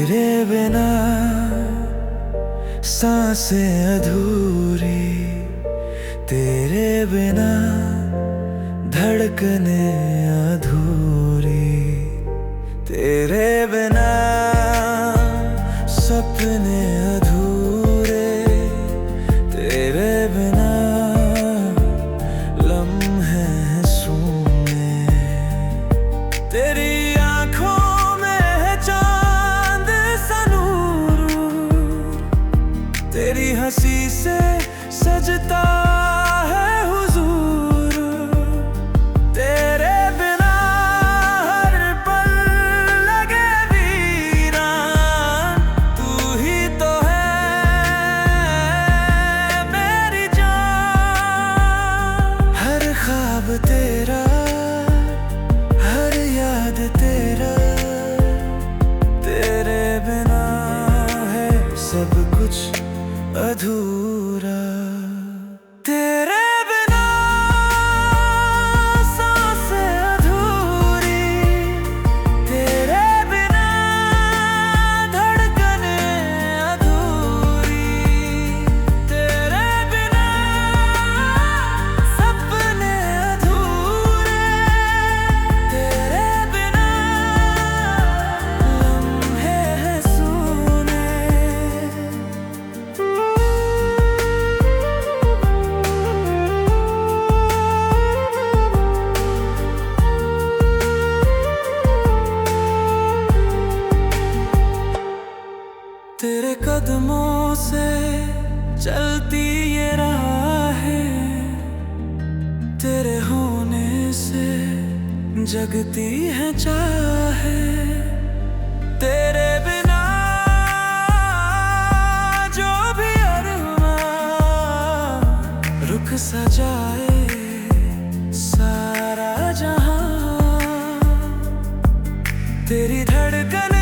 तेरे बिना सांसें अधूरी, तेरे बिना धड़कने अधूरी, तेरे बिना सपने अधूरे, तेरे बिना लम्हे हैं सूने। तेरी आँखों में है चांद सा नूर, तेरी हंसी से सजता है हुजूर। तेरे बिना हर पल लगे वीरान, तू ही तो है मेरी जान। हर ख्वाब तेरा, हर याद तेरा, तेरे बिना है सब कुछ अधूरा। तेरे बिना सांसें अधूरी, तेरे बिना धड़कने अधूरी, तेरे बिना सपने अधूरे, तेरे बिना लम्हे हैं सूने। तेरे कदमों से चलती ये राहें, तेरे होने से जगती है चाहें। तेरे बिना जो भी अरमां रुक सा जाए सारा जहां। तेरी धड़कन